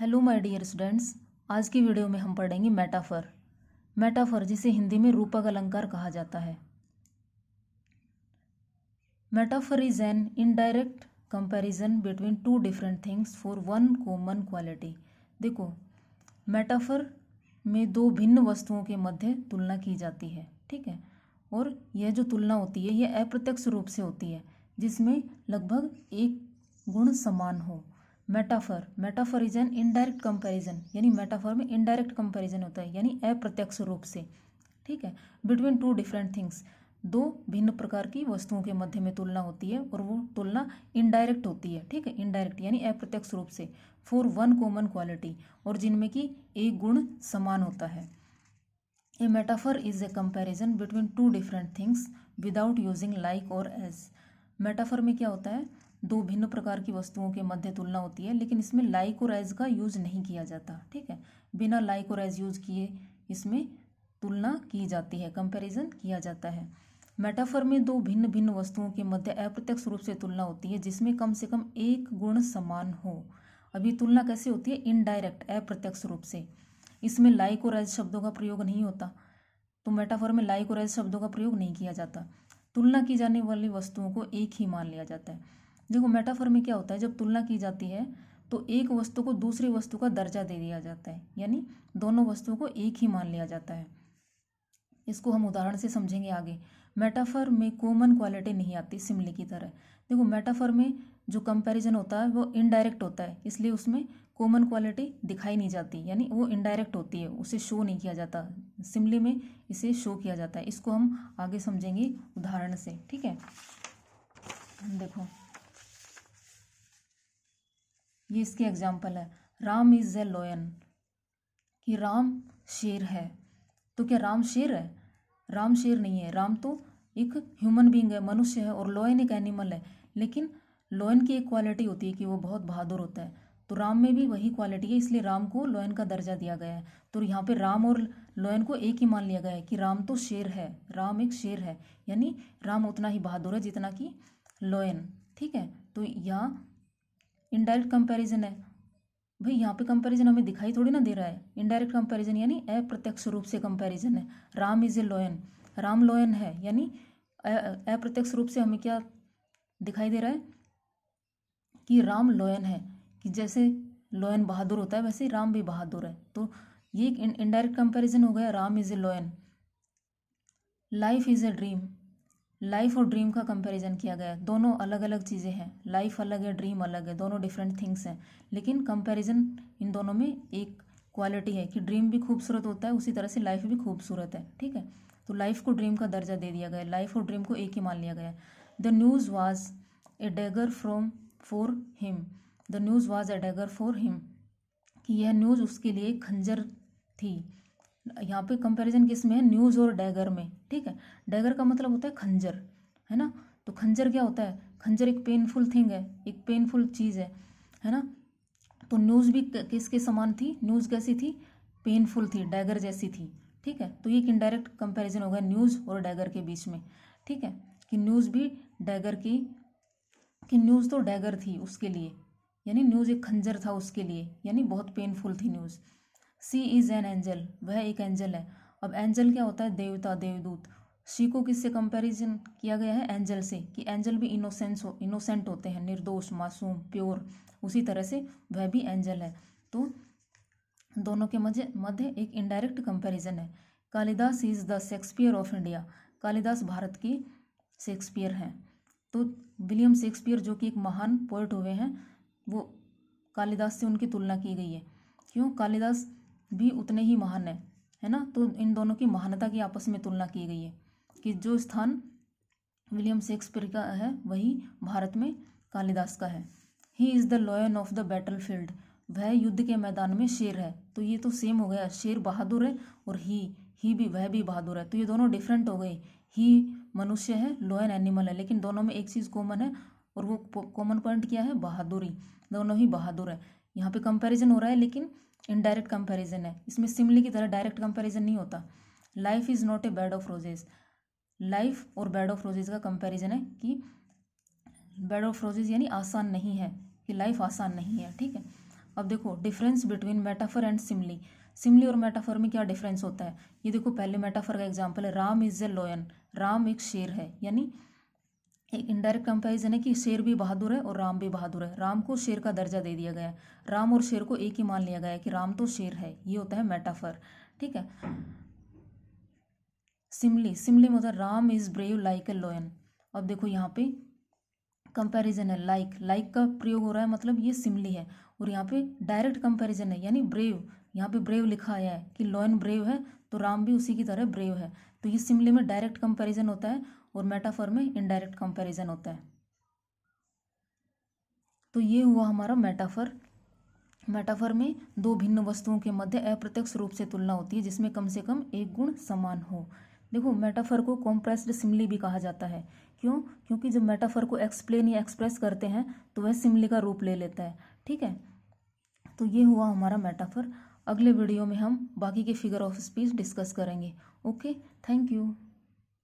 Hello my dear students. आज की video में हम पढ़ेंगे मेटाफर। मेटाफर जिसे हिंदी में रूपक अलंकार कहा जाता है। Metaphor is an indirect comparison between two different things for one common quality. देखो, मेटाफर में दो भिन्न वस्तुओं के मध्य तुलना की जाती है, ठीक है। और यह जो तुलना होती है यह अप्रत्यक्ष रूप से होती है, जिसमें लगभग एक गुण समान हो। Metaphor is an indirect comparison, यानी मेटाफर में इनडायरेक्ट कंपैरिजन होता है, यानी अप्रत्यक्ष रूप से, ठीक है। बिटवीन टू डिफरेंट थिंग्स, दो भिन्न प्रकार की वस्तुओं के मध्य में तुलना होती है और वो तुलना इनडायरेक्ट होती है, ठीक है। इनडायरेक्ट यानी अप्रत्यक्ष रूप से, फॉर वन कॉमन क्वालिटी, और जिनमें की एक गुण समान होता है। A metaphor is a comparison between two different things without using like और एज। मेटाफर में क्या होता है, दो भिन्न प्रकार की वस्तुओं के मध्य तुलना होती है, लेकिन इसमें लाइक और एज का यूज नहीं किया जाता, ठीक है। बिना लाइक और एज यूज किए इसमें तुलना की जाती है, कंपैरिजन किया जाता है। मेटाफर में दो भिन्न भिन्न वस्तुओं के मध्य अप्रत्यक्ष रूप से तुलना होती है, जिसमें कम से कम एक गुण समान हो। अभी तुलना कैसे होती है, इनडायरेक्ट, अप्रत्यक्ष रूप से। इसमें लाइक और एज शब्दों का प्रयोग नहीं होता, तो मेटाफर में लाइक और एज शब्दों का प्रयोग नहीं किया जाता। तुलना की जाने वाली वस्तुओं को एक ही मान लिया जाता है। देखो, मेटाफर में क्या होता है, जब तुलना की जाती है तो एक वस्तु को दूसरी वस्तु का दर्जा दे दिया जाता है, यानी दोनों वस्तुओं को एक ही मान लिया जाता है। इसको हम उदाहरण से समझेंगे आगे। मेटाफर में कॉमन क्वालिटी नहीं आती सिमिली की तरह। देखो, मेटाफर में जो कंपैरिजन होता है वो इनडायरेक्ट होता है, इसलिए उसमें कॉमन क्वालिटी दिखाई नहीं जाती, यानी वो इनडायरेक्ट होती है, उसे शो नहीं किया जाता। सिमिली में इसे शो किया जाता है। इसको हम आगे समझेंगे उदाहरण से, ठीक है। देखो, ये इसके एग्जाम्पल है। राम इज ए लॉयन, कि राम शेर है। तो क्या राम शेर है? राम शेर नहीं है। राम तो एक ह्यूमन बीइंग है, मनुष्य है, और लॉयन एक एनिमल है। लेकिन लॉयन की एक क्वालिटी होती है कि वो बहुत बहादुर होता है, तो राम में भी वही क्वालिटी है, इसलिए राम को लॉयन का दर्जा दिया गया है। तो यहाँ पे राम और लॉयन को एक ही मान लिया गया है कि राम तो शेर है, राम एक शेर है, यानी राम उतना ही बहादुर है जितना कि लॉयन, ठीक है। तो यहाँ इनडायरेक्ट कंपैरिजन है। भाई यहाँ पे कंपैरिजन हमें दिखाई थोड़ी ना दे रहा है। इनडायरेक्ट कंपैरिजन यानी अप्रत्यक्ष रूप से कंपैरिजन है। Ram is a lion, Ram lion है, यानी अप्रत्यक्ष रूप से हमें क्या दिखाई दे रहा है कि राम लॉयन है, कि जैसे लॉयन बहादुर होता है वैसे ही राम भी बहादुर है। तो ये एक इनडायरेक्ट कंपैरिजन हो गया, Ram is a lion. Life is a dream, life और ड्रीम का कंपैरिजन किया गया है। दोनों अलग अलग चीज़ें हैं, लाइफ अलग है, ड्रीम अलग है, दोनों डिफरेंट थिंग्स हैं, लेकिन कंपैरिजन इन दोनों में एक क्वालिटी है कि ड्रीम भी खूबसूरत होता है, उसी तरह से लाइफ भी खूबसूरत है, ठीक है। तो लाइफ को ड्रीम का दर्जा दे दिया गया, लाइफ और ड्रीम को एक ही मान लिया गया। The news was a dagger from for him, the news was a dagger for him, कि यह न्यूज़ उसके लिए खंजर थी। यहाँ पे कंपैरिजन किस में है, न्यूज़ और डैगर में, ठीक है। डैगर का मतलब होता है खंजर, है ना। तो खंजर क्या होता है, खंजर एक पेनफुल थिंग है, एक पेनफुल चीज़ है ना। तो न्यूज़ भी किसके समान थी, न्यूज़ कैसी थी, पेनफुल थी, डैगर जैसी थी, ठीक है। तो ये एक इनडायरेक्ट कंपैरिजन हो गया न्यूज़ और डैगर के बीच में, ठीक है। कि न्यूज़ भी डैगर की, कि न्यूज़ तो डैगर थी उसके लिए, यानी न्यूज़ एक खंजर था उसके लिए, यानी बहुत पेनफुल थी news. She is an angel, वह एक एंजल है। अब एंजल क्या होता है, देवता, देवदूत। सी को किससे कंपैरिजन किया गया है, एंजल से, कि एंजल भी इनोसेंट होते हैं, निर्दोष, मासूम, प्योर। उसी तरह से वह भी एंजल है। तो दोनों के मध्य एक इनडायरेक्ट कंपैरिजन है। Kalidas is the Shakespeare of India, Kalidas Bharat की शेक्सपियर हैं। तो विलियम शेक्सपियर जो कि एक महान पोएट हुए हैं, वो कालिदास से उनकी तुलना की गई है। क्यों, कालिदास भी उतने ही महान है ना। तो इन दोनों की महानता की आपस में तुलना की गई है, कि जो स्थान विलियम शेक्सपियर का है वही भारत में कालिदास का है। He is the lion of the battle field, वह युद्ध के मैदान में शेर है। तो ये तो सेम हो गया, शेर बहादुर है और ही भी, वह भी बहादुर है। तो ये दोनों डिफरेंट हो गए। ही मनुष्य है, लॉयन एनिमल है, लेकिन दोनों में एक चीज़ कॉमन है, और वो कॉमन पॉइंट क्या है, बहादुरी। दोनों ही बहादुर है। यहाँ पे कंपैरिजन हो रहा है, लेकिन इनडायरेक्ट कंपैरिजन है, इसमें सिमिली की तरह डायरेक्ट कंपैरिजन नहीं होता। Life is not a bed of roses, life और बेड ऑफ रोजेस का कंपैरिजन है, कि बेड ऑफ रोजेस यानी आसान नहीं है, कि लाइफ आसान नहीं है, ठीक है। अब देखो difference between metaphor and Simli. Simli और मेटाफर में क्या डिफरेंस होता है, ये देखो पहले मेटाफर का एग्जांपल है, Ram is a lion, Ram एक शेर है, यानी एक इनडायरेक्ट कंपैरिजन है कि शेर भी बहादुर है और राम भी बहादुर है, राम को शेर का दर्जा दे दिया गया है, राम और शेर को एक ही मान लिया गया है कि राम तो शेर है, ये होता है मेटाफर। ठीक है। सिमली, सिमली मतलब Ram is brave like a lion. अब देखो यहाँ पे कंपैरिजन है, लाइक, लाइक का प्रयोग हो रहा है, मतलब ये सिमली है, और यहाँ पे डायरेक्ट कंपैरिजन है, यानी ब्रेव, यहाँ पे ब्रेव लिखा आया है कि लॉयन ब्रेव है तो राम भी उसी की तरह ब्रेव है, तो ये सिमली में डायरेक्ट कंपैरिजन होता है और मेटाफर में इनडायरेक्ट कंपैरिजन होता है। तो ये हुआ हमारा मेटाफर। मेटाफर में दो भिन्न वस्तुओं के मध्य अप्रत्यक्ष रूप से तुलना होती है जिसमें कम से कम एक गुण समान हो। देखो मेटाफर को कॉम्प्रेस्ड सिमली भी कहा जाता है, क्यों, क्योंकि जब मेटाफर को एक्सप्लेन या एक्सप्रेस करते हैं तो वह सिमली का रूप ले लेता है। ठीक है, तो ये हुआ हमारा मेटाफर। अगले वीडियो में हम बाकी के फिगर ऑफ स्पीच डिस्कस करेंगे। Okay, thank you.